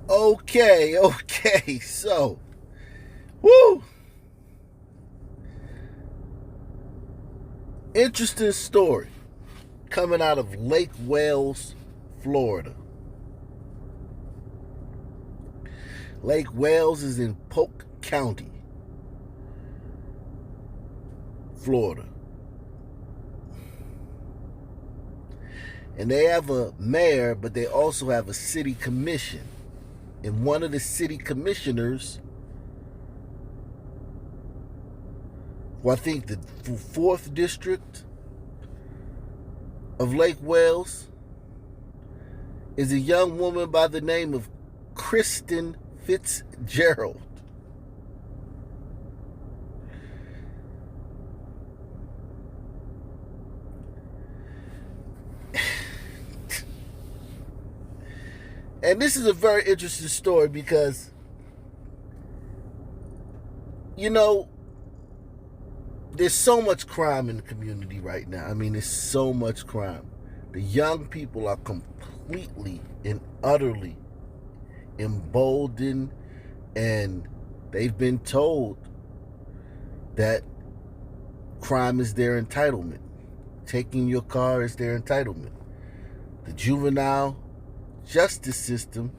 Okay, so, woo! Interesting story coming out of Lake Wales, Florida. Lake Wales is in Polk County, Florida. And they have a mayor, but they also have a city commission. And one of the city commissioners, well, I think the 4th district of Lake Wales, is a young woman by the name of Kristen Fitzgerald. And this is a very interesting story because, you know, there's so much crime in the community right now. I mean, there's so much crime. The young people are completely and utterly emboldened, and they've been told that crime is their entitlement. Taking your car is their entitlement. The juvenile justice system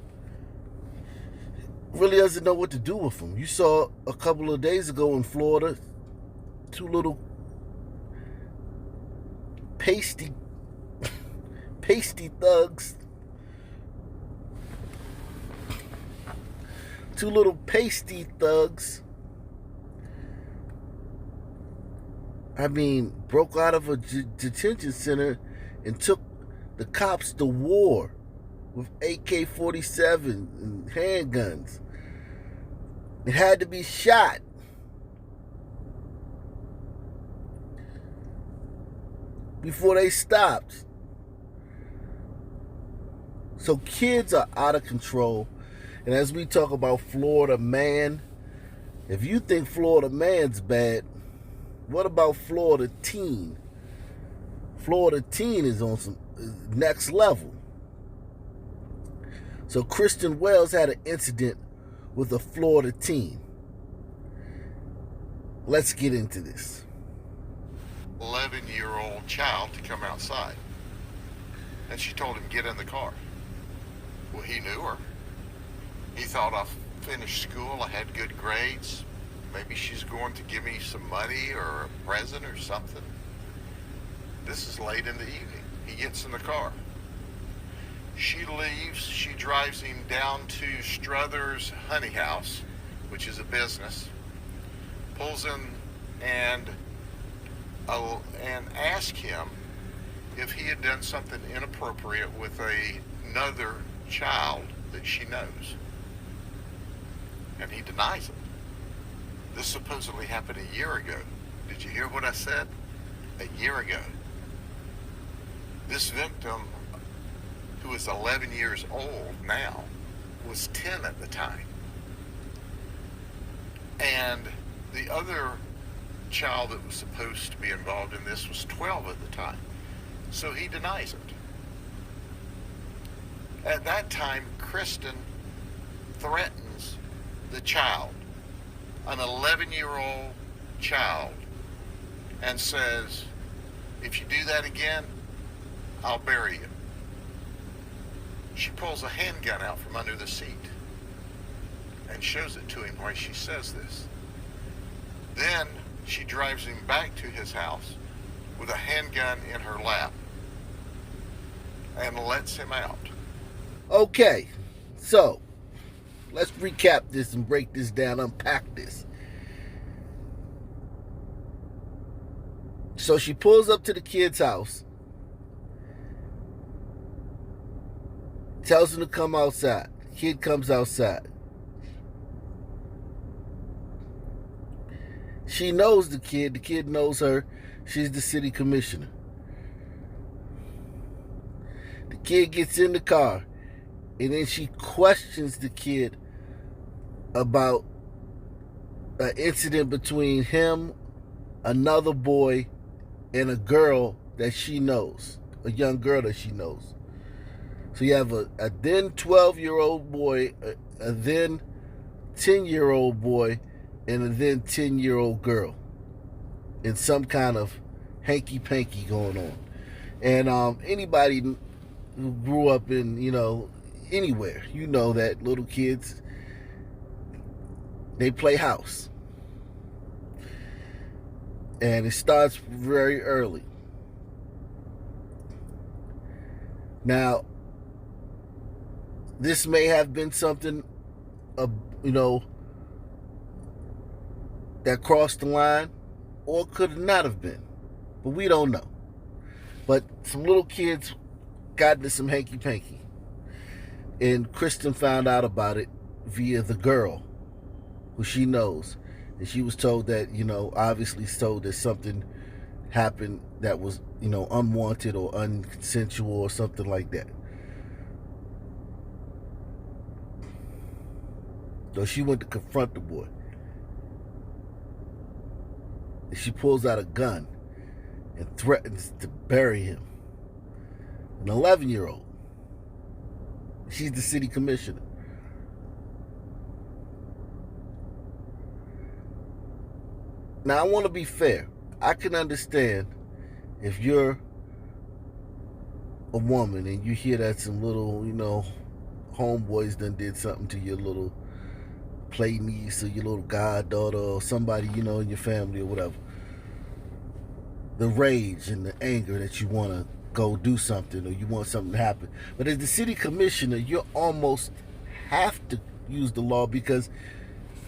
really doesn't know what to do with them. You saw a couple of days ago in Florida, two little pasty thugs, broke out of a detention center and took the cops to war with AK-47 and handguns. It had to be shot. Before they stopped. So kids are out of control. And as we talk about Florida man, if you think Florida man's bad, what about Florida teen? Florida teen is on some next level. So Kristen Wells had an incident with a Florida teen. Let's get into this. 11-year-old child to come outside. And she told him, get in the car. Well, he knew her. He thought, I finished school, I had good grades. Maybe she's going to give me some money or a present or something. This is late in the evening. He gets in the car. She leaves. She drives him down to Struthers Honey House, which is a business. Pulls in and asks him if he had done something inappropriate with another child that she knows. And he denies it. This supposedly happened a year ago. Did you hear what I said? A year ago. This victim, who is 11 years old now, was 10 at the time. And the other child that was supposed to be involved in this was 12 at the time. So he denies it. At that time, Kristen threatens the child, an 11-year-old child, and says, if you do that again, I'll bury you. She pulls a handgun out from under the seat and shows it to him while she says this. Then she drives him back to his house with a handgun in her lap and lets him out. Okay, so let's recap this and break this down, unpack this. So she pulls up to the kid's house, tells him to come outside. The kid comes outside. She knows the kid knows her. She's the city commissioner. The kid gets in the car, and then she questions the kid about an incident between him, another boy, and a girl that she knows, a young girl that she knows. So you have a then 12-year-old boy, a then 10-year-old boy, and a then 10-year-old girl in some kind of hanky-panky going on. And anybody who grew up in, anywhere, that little kids, they play house. And it starts very early. Now, this may have been something, that crossed the line, or could not have been. But we don't know. But some little kids got into some hanky-panky. And Kristen found out about it via the girl, who she knows. And she was told that, obviously told that something happened that was, unwanted or unconsensual or something like that. So she went to confront the boy. And she pulls out a gun and threatens to bury him. An 11-year-old. She's the city commissioner. Now, I want to be fair. I can understand if you're a woman and you hear that some little, homeboys done did something to your little play niece or your little goddaughter or somebody, in your family or whatever. The rage and the anger that you want to go do something or you want something to happen. But as the city commissioner, you almost have to use the law because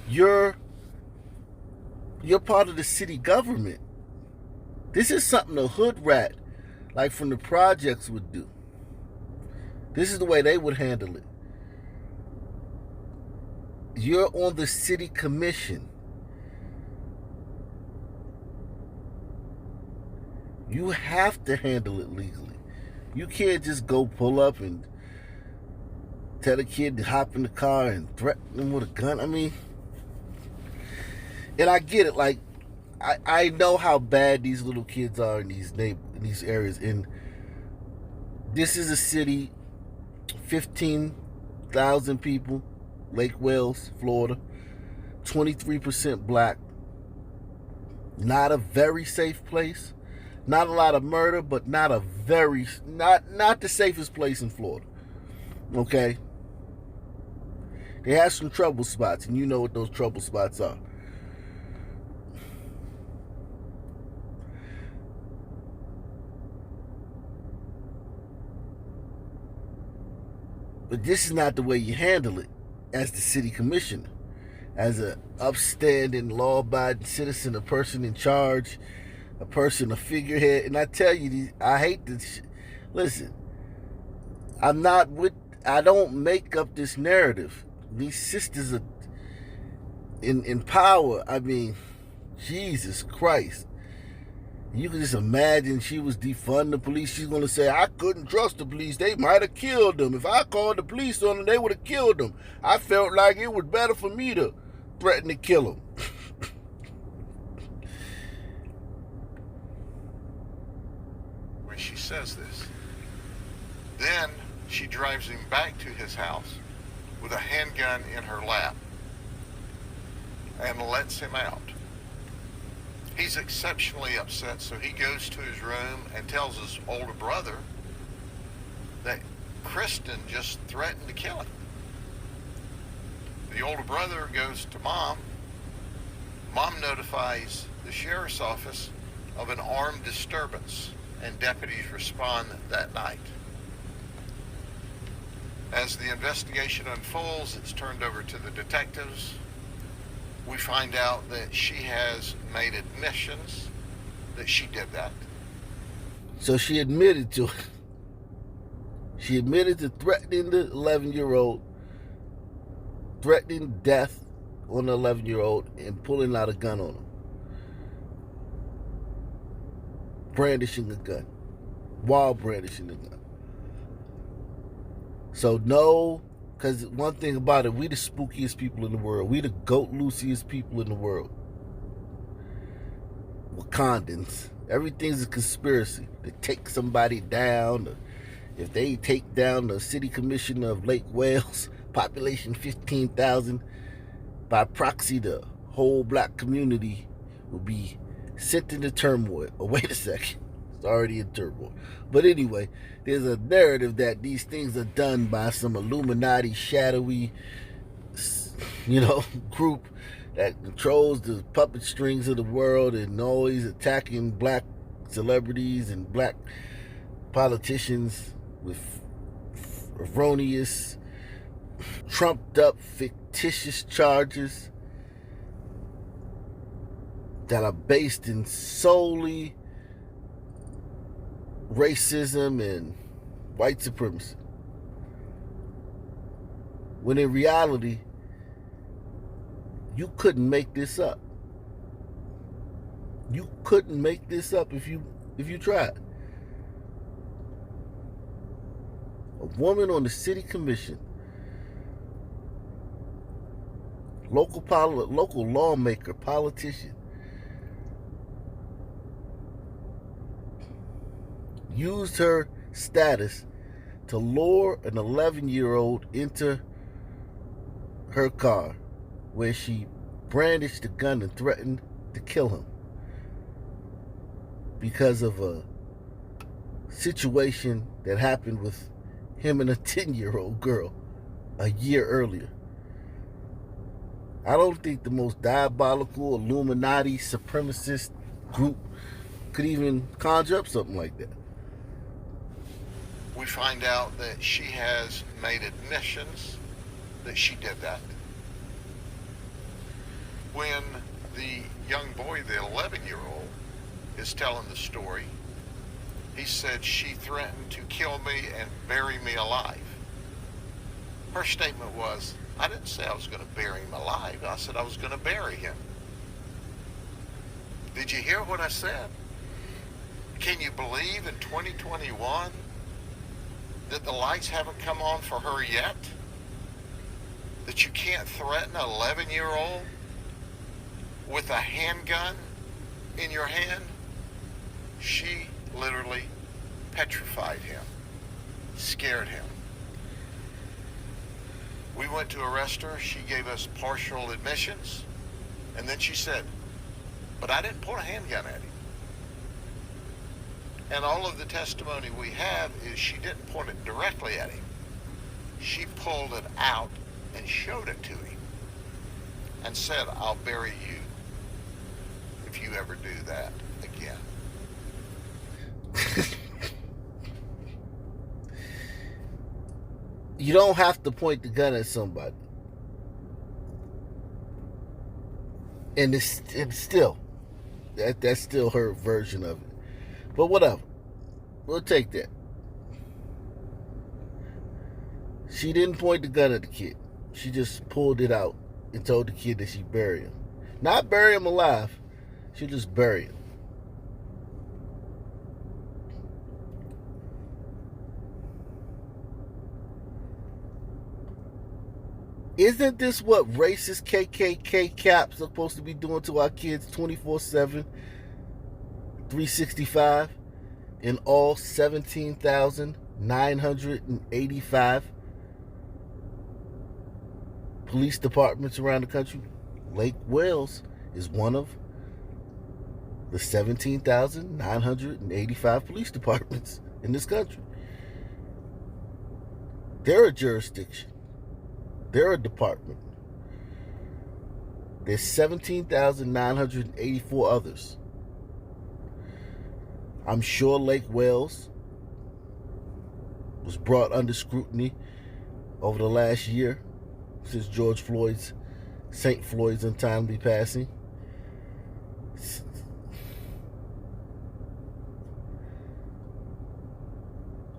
you're part of the city government. This is something a hood rat, like from the projects, would do. This is the way they would handle it. You're on the city commission. You have to handle it legally. You can't just go pull up and tell a kid to hop in the car and threaten them with a gun. I mean, and I get it. Like, I know how bad these little kids are in these areas. And this is a city, 15,000 people, Lake Wales, Florida, 23% black. Not a very safe place. Not a lot of murder, but not the safest place in Florida. Okay? They have some trouble spots, and you know what those trouble spots are. But this is not the way you handle it as the city commissioner, as an upstanding, law-abiding citizen, a person in charge, a person, a figurehead. And I tell you, I hate this. Listen, I don't make up this narrative. These sisters are in power. I mean, Jesus Christ. You can just imagine she was defunding the police. She's going to say, I couldn't trust the police. They might have killed them. If I called the police on them, they would have killed them. I felt like it was better for me to threaten to kill them. When she says this, then she drives him back to his house with a handgun in her lap and lets him out. He's exceptionally upset, so he goes to his room and tells his older brother that Kristen just threatened to kill him. The older brother goes to Mom. Mom notifies the sheriff's office of an armed disturbance, and deputies respond that night. As the investigation unfolds, it's turned over to the detectives. We find out that she has made admissions that she did that. So she admitted to it. She admitted to threatening the 11-year-old, threatening death on the 11-year-old, and pulling out a gun on him. Brandishing a gun. While brandishing a gun. So no, because one thing about it, we the spookiest people in the world. We the goat loosiest people in the world. Wakandans. Everything's a conspiracy to take somebody down, to if they take down the city commissioner of Lake Wales, population 15,000, by proxy, the whole black community will be sent into turmoil. Oh, wait a second. It's already in turmoil. But anyway, there's a narrative that these things are done by some Illuminati shadowy, group that controls the puppet strings of the world and always attacking black celebrities and black politicians with erroneous, trumped up, fictitious charges that are based in solely racism and white supremacy. When in reality, you couldn't make this up. You couldn't make this up if you tried. A woman on the city commission, local lawmaker, politician, used her status to lure an 11-year-old into her car where she brandished a gun and threatened to kill him because of a situation that happened with him and a 10-year-old girl a year earlier. I don't think the most diabolical Illuminati supremacist group could even conjure up something like that. We find out that she has made admissions that she did that. When the young boy, the 11-year-old, is telling the story, he said she threatened to kill me and bury me alive. Her statement was, I didn't say I was going to bury him alive. I said I was going to bury him. Did you hear what I said? Can you believe in 2021 that the lights haven't come on for her yet? That you can't threaten an 11-year-old with a handgun in your hand? She literally petrified him, scared him. We went to arrest her. She gave us partial admissions. And then she said, but I didn't point a handgun at him. And all of the testimony we have is she didn't point it directly at him. She pulled it out and showed it to him and said, I'll bury you if you ever do that again. You don't have to point the gun at somebody. And it's still, that's still her version of it. But whatever. We'll take that. She didn't point the gun at the kid. She just pulled it out and told the kid that she'd bury him. Not bury him alive. She'll just bury him. Isn't this what racist KKK caps are supposed to be doing to our kids 24/7, 365 in all 17,985 police departments around the country? Lake Wales is one of the 17,985 police departments in this country. They're a jurisdiction. They're a department. There's 17,984 others. I'm sure Lake Wales was brought under scrutiny over the last year since St. Floyd's untimely passing.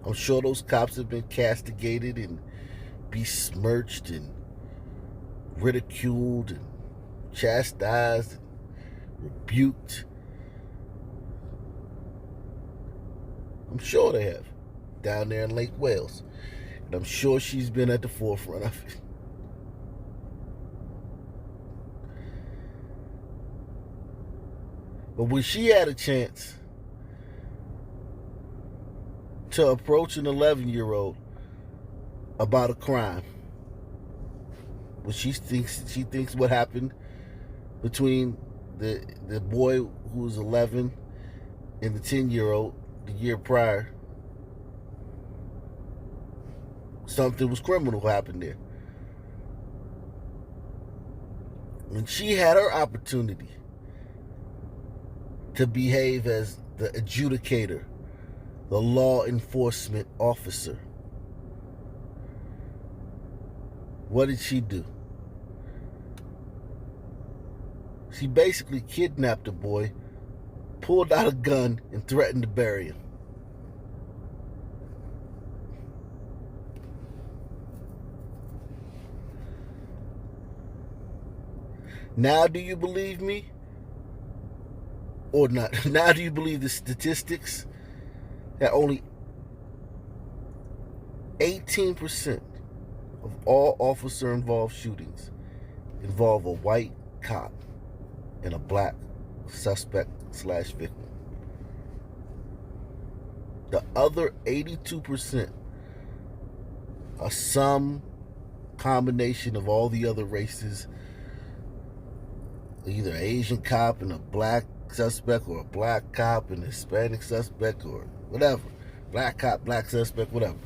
I'm sure those cops have been castigated and besmirched and ridiculed and chastised and rebuked. I'm sure they have, down there in Lake Wales. And I'm sure she's been at the forefront of it. But when she had a chance to approach an 11-year-old about a crime. What she thinks what happened between the boy who was 11 and the 10-year-old the year prior. Something was criminal happened there. And she had her opportunity to behave as the adjudicator, the law enforcement officer. What did she do? She basically kidnapped the boy, pulled out a gun, and threatened to bury him. Now do you believe me? Or not? Now do you believe the statistics that only 18% of all officer-involved shootings involve a white cop and a black suspect/victim? The other 82% are some combination of all the other races, either an Asian cop and a black suspect, or a black cop and a Hispanic suspect, or whatever. Black cop, black suspect, whatever.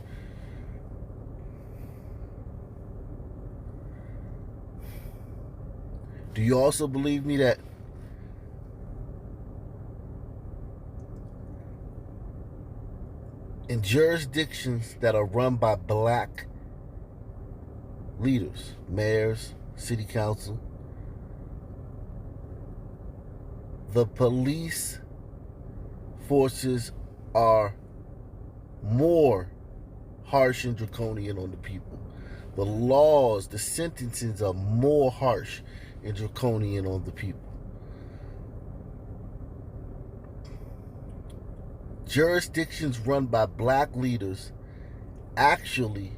Do you also believe me that in jurisdictions that are run by black leaders, mayors, city council, the police forces are more harsh and draconian on the people? The laws, the sentences are more harsh and draconian on the people. Jurisdictions run by black leaders actually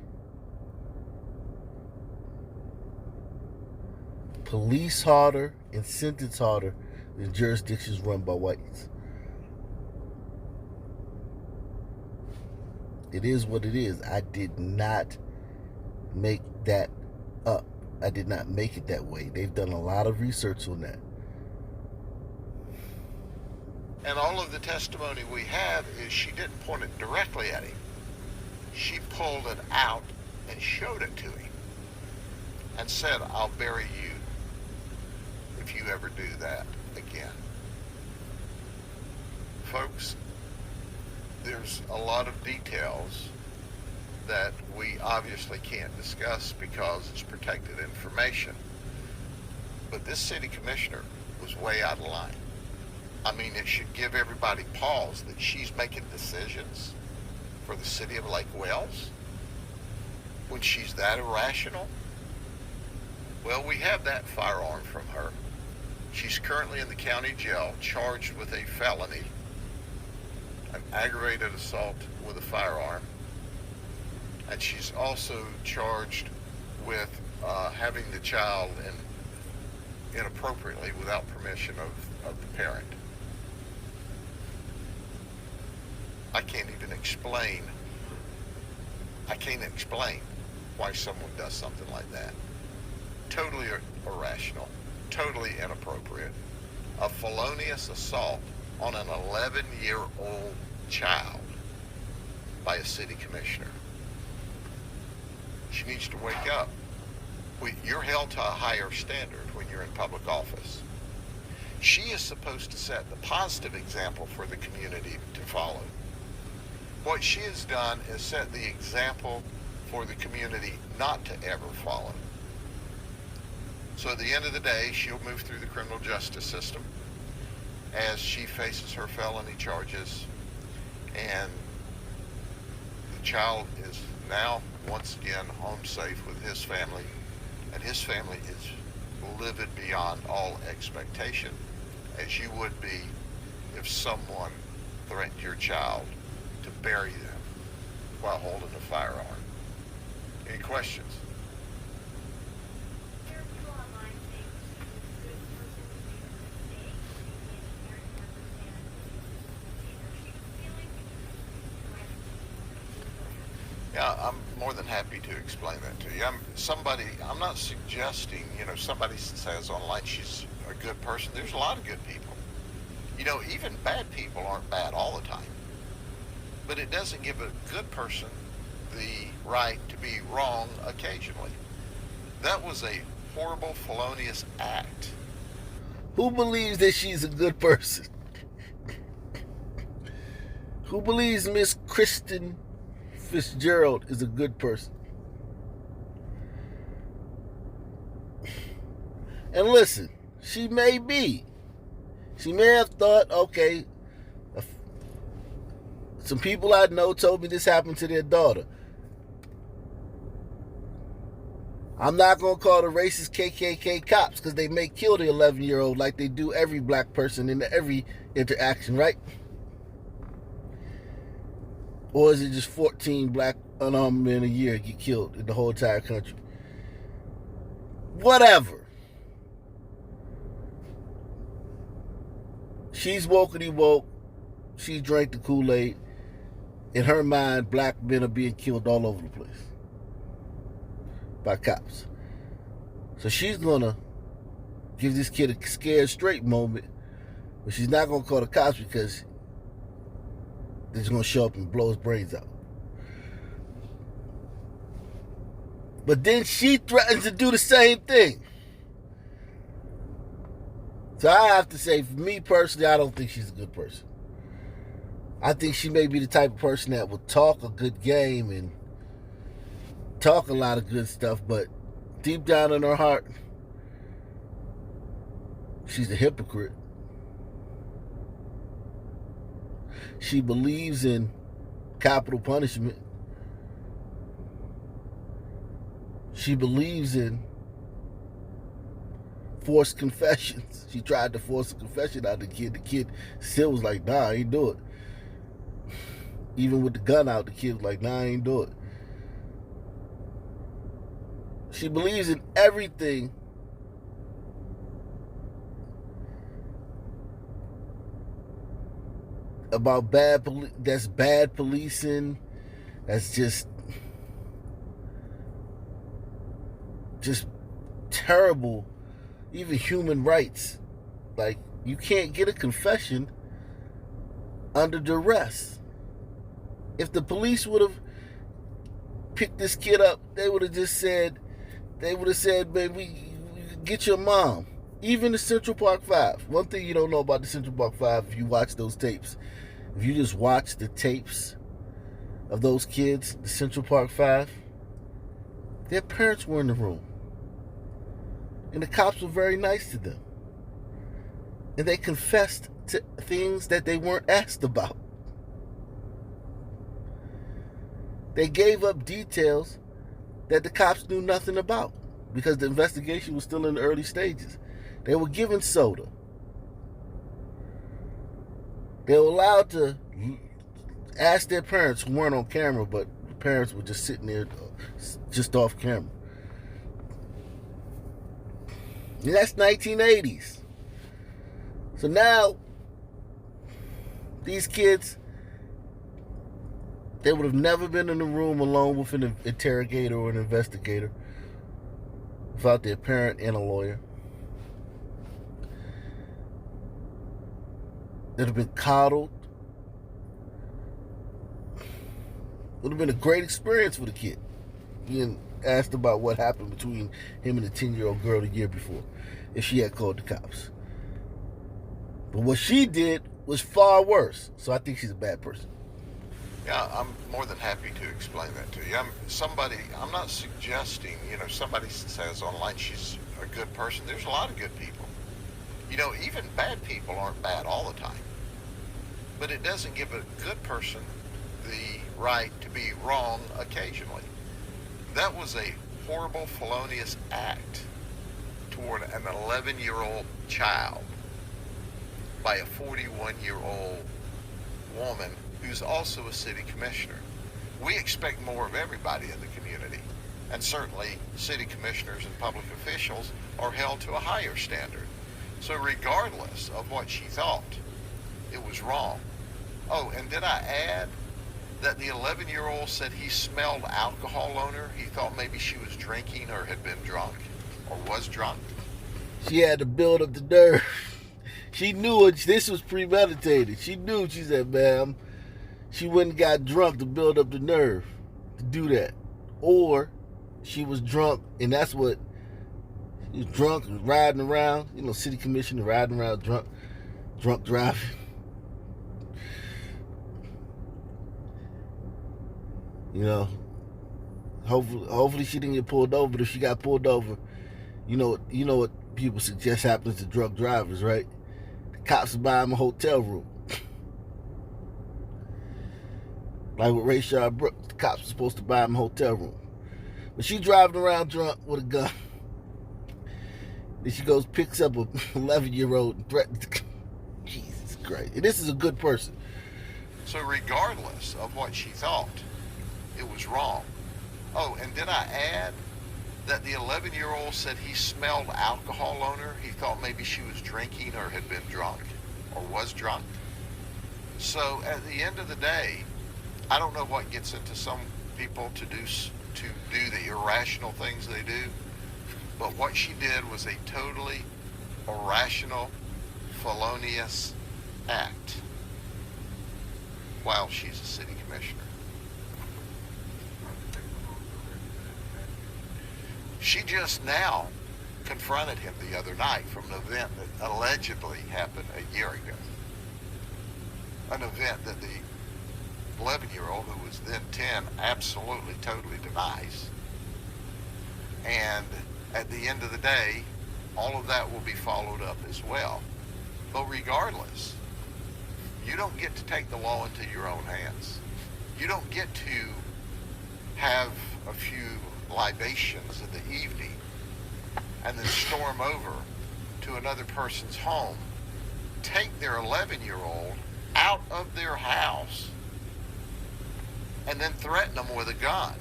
police harder and sentence harder than jurisdictions run by whites. It is what it is. I did not make that up. I did not make it that way. They've done a lot of research on that. And all of the testimony we have is she didn't point it directly at him. She pulled it out and showed it to him and said, "I'll bury you if you ever do that again." Folks, there's a lot of details that we obviously can't discuss because it's protected information. But this city commissioner was way out of line. I mean, it should give everybody pause that she's making decisions for the city of Lake Wales when she's that irrational. Well, we have that firearm from her. She's currently in the county jail, charged with a felony, an aggravated assault with a firearm. And she's also charged with having the child inappropriately without permission of the parent. I can't explain why someone does something like that. Totally irrational, totally inappropriate. A felonious assault on an 11-year-old child by a city commissioner. She needs to wake up. You're held to a higher standard when you're in public office. She is supposed to set the positive example for the community to follow. What she has done is set the example for the community not to ever follow. So at the end of the day, she'll move through the criminal justice system as she faces her felony charges, and the child is now once again home safe with his family, and his family is livid beyond all expectation, as you would be if someone threatened your child to bury them while holding a firearm. Any questions? Yeah, I'm more than happy to explain that to you. I'm not suggesting, somebody says online she's a good person. There's a lot of good people. Even bad people aren't bad all the time. But it doesn't give a good person the right to be wrong occasionally. That was a horrible, felonious act. Who believes that she's a good person? Who believes Miss Kristen Fitzgerald is a good person? And listen, she may be. She may have thought, okay, some people I know told me this happened to their daughter. I'm not going to call the racist KKK cops because they may kill the 11-year-old like they do every black person in every interaction, right? Or is it just 14 black unarmed men a year get killed in the whole entire country? Whatever. She's wokety woke. She drank the Kool-Aid. In her mind, black men are being killed all over the place by cops. So she's going to give this kid a scared straight moment, but she's not going to call the cops because they're just going to show up and blow his brains out. But then she threatens to do the same thing. So I have to say, for me personally, I don't think she's a good person. I think she may be the type of person that will talk a good game and talk a lot of good stuff, but deep down in her heart, she's a hypocrite. She believes in capital punishment. She believes in forced confessions. She tried to force a confession out of the kid. The kid still was like, nah, I ain't do it. Even with the gun out, the kid was like, nah, I ain't do it. She believes in everything about that's bad policing. That's just terrible. Even human rights. Like, you can't get a confession under duress. If the police would have picked this kid up, they would have said, baby, get your mom. Even the Central Park 5. One thing you don't know about the Central Park 5, if you watch those tapes, if you just watch the tapes of those kids, the Central Park 5, their parents were in the room. And the cops were very nice to them. And they confessed to things that they weren't asked about. They gave up details that the cops knew nothing about because the investigation was still in the early stages. They were given soda. They were allowed to ask their parents, who weren't on camera, but the parents were just sitting there just off camera. And that's 1980s. So now, these kids, they would have never been in the room alone with an interrogator or an investigator without their parent and a lawyer. They'd have been coddled. Would have been a great experience for the kid. Being asked about what happened between him and the 10-year-old girl the year before, if she had called the cops. But what she did was far worse. So I think she's a bad person. Yeah, I'm more than happy to explain that to you. I'm not suggesting, somebody says online she's a good person. There's a lot of good people. Even bad people aren't bad all the time. But it doesn't give a good person the right to be wrong occasionally. That was a horrible, felonious act toward an 11-year-old child by a 41-year-old woman who's also a city commissioner. We expect more of everybody in the community, and certainly city commissioners and public officials are held to a higher standard. So regardless of what she thought, it was wrong. Oh, and did I add that the 11-year-old said he smelled alcohol on her. He thought maybe she was drinking or had been drunk or was drunk. She had to build up the nerve. She knew this was premeditated. She knew, she said, ma'am, she went and got drunk to build up the nerve to do that. Or she was drunk, and that's what, she was drunk and riding around, city commissioner riding around drunk driving. Hopefully she didn't get pulled over, but if she got pulled over, you know what people suggest happens to drunk drivers, right? The cops will buy them a hotel room. Like with Rayshard Brooks, the cops were supposed to buy him a hotel room. But she driving around drunk with a gun. Then she goes, picks up a 11-year-old and threatens to... Jesus Christ. And this is a good person. So regardless of what she thought, it was wrong. Oh, and did I add that the 11-year-old said he smelled alcohol on her? He thought maybe she was drinking or had been drunk or was drunk. So at the end of the day, I don't know what gets into some people to do the irrational things they do, but what she did was a totally irrational, felonious act while she's a city commissioner. She just now confronted him the other night from an event that allegedly happened a year ago. An event that the 11-year-old, who was then 10, absolutely, totally denies. And at the end of the day, all of that will be followed up as well. But regardless, you don't get to take the law into your own hands. You don't get to have a few libations in the evening and then storm over to another person's home, take their 11-year-old out of their house, and then threaten them with a gun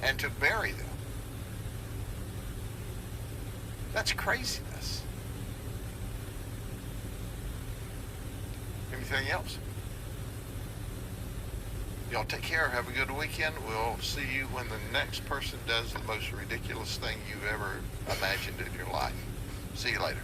and to bury them. That's craziness. Anything else? Y'all take care. Have a good weekend. We'll see you when the next person does the most ridiculous thing you've ever imagined in your life. See you later.